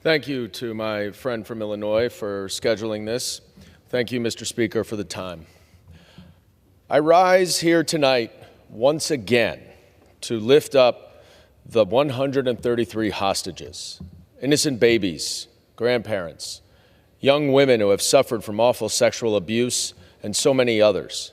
Thank you to my friend from Illinois for scheduling this. Thank you, Mr. Speaker, for the time. I rise here tonight once again to lift up the 133 hostages, innocent babies, grandparents, young women who have suffered from awful sexual abuse, and so many others,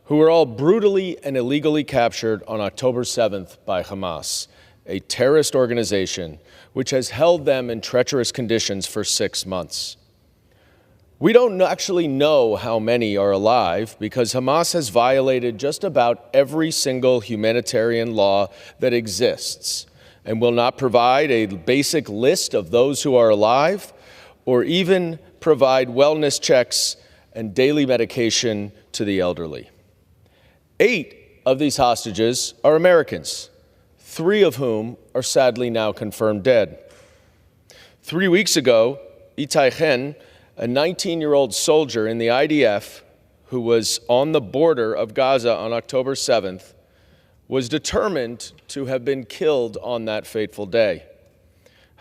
who were all brutally and illegally captured on October 7th by Hamas, a terrorist organization which has held them in treacherous conditions for 6 months. We don't actually know how many are alive because Hamas has violated just about every single humanitarian law that exists and will not provide a basic list of those who are alive or even provide wellness checks and daily medication to the elderly. 8 of these hostages are Americans, 3 of whom are sadly now confirmed dead. 3 weeks ago, Itai Chen, a 19-year-old soldier in the IDF who was on the border of Gaza on October 7th, was determined to have been killed on that fateful day.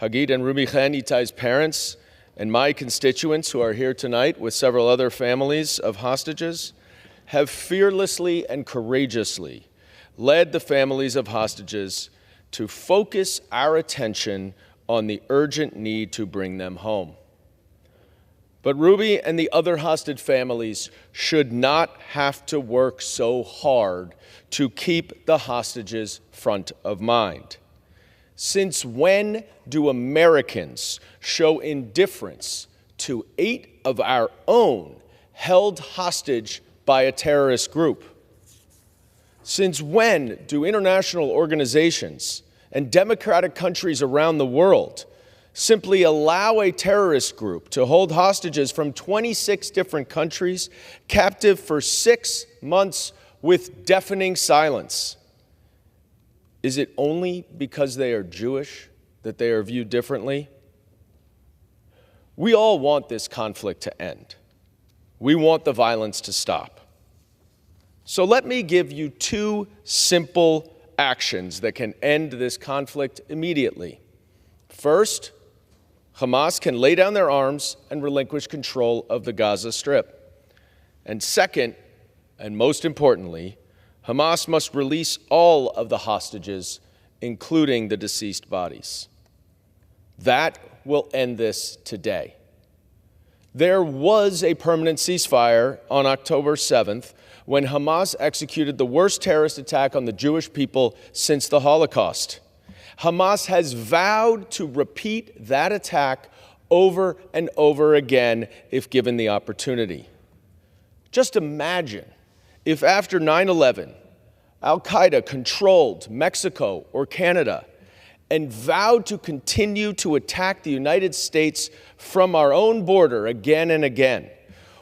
Hagit and Rumi Chen, Itai's parents, and my constituents who are here tonight with several other families of hostages have fearlessly and courageously led the families of hostages to focus our attention on the urgent need to bring them home. But Ruby and the other hostage families should not have to work so hard to keep the hostages front of mind. Since when do Americans show indifference to 8 of our own held hostage by a terrorist group? Since when do international organizations and democratic countries around the world simply allow a terrorist group to hold hostages from 26 different countries captive for 6 months with deafening silence? Is it only because they are Jewish that they are viewed differently? We all want this conflict to end. We want the violence to stop. So let me give you 2 simple actions that can end this conflict immediately. First, Hamas can lay down their arms and relinquish control of the Gaza Strip. And second, and most importantly, Hamas must release all of the hostages, including the deceased bodies. That will end this today. There was a permanent ceasefire on October 7th when Hamas executed the worst terrorist attack on the Jewish people since the Holocaust. Hamas has vowed to repeat that attack over and over again if given the opportunity. Just imagine if after 9/11, Al-Qaeda controlled Mexico or Canada and vowed to continue to attack the United States from our own border again and again.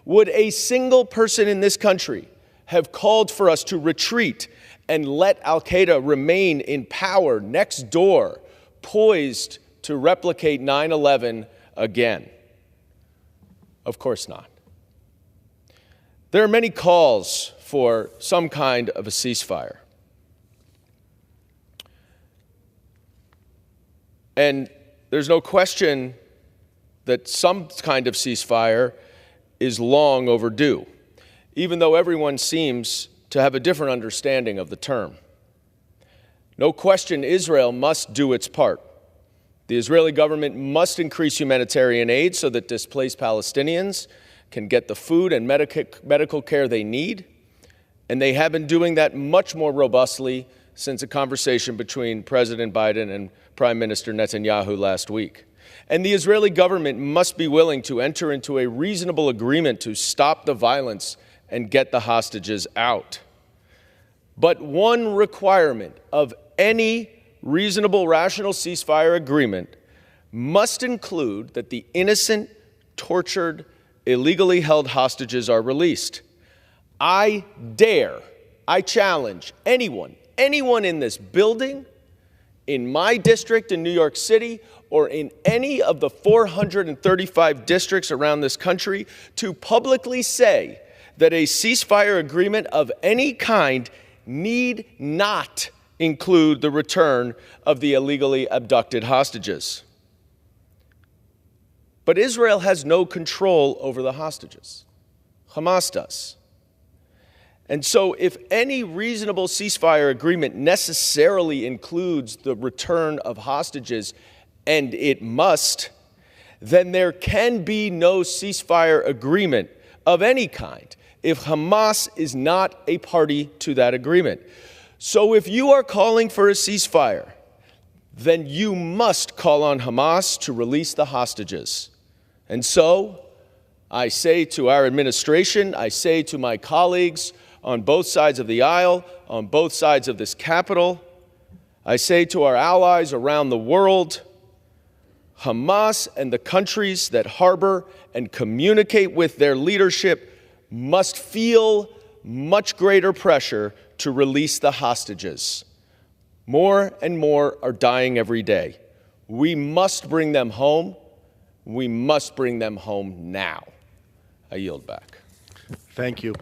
Would a single person in this country have called for us to retreat and let Al-Qaeda remain in power next door, poised to replicate 9/11 again? Of course not. There are many calls for some kind of a ceasefire. And there's no question that some kind of ceasefire is long overdue, even though everyone seems to have a different understanding of the term. No question Israel must do its part. The Israeli government must increase humanitarian aid so that displaced Palestinians can get the food and medical care they need, and they have been doing that much more robustly since a conversation between President Biden and Prime Minister Netanyahu last week. And the Israeli government must be willing to enter into a reasonable agreement to stop the violence and get the hostages out. But one requirement of any reasonable, rational ceasefire agreement must include that the innocent, tortured, illegally held hostages are released. I challenge anyone in this building, in my district in New York City, or in any of the 435 districts around this country to publicly say that a ceasefire agreement of any kind need not include the return of the illegally abducted hostages. But Israel has no control over the hostages. Hamas does. And so if any reasonable ceasefire agreement necessarily includes the return of hostages, and it must, then there can be no ceasefire agreement of any kind if Hamas is not a party to that agreement. So if you are calling for a ceasefire, then you must call on Hamas to release the hostages. And so I say to our administration, I say to my colleagues on both sides of the aisle, on both sides of this Capitol, I say to our allies around the world, Hamas and the countries that harbor and communicate with their leadership must feel much greater pressure to release the hostages. More and more are dying every day. We must bring them home. We must bring them home now. I yield back. Thank you.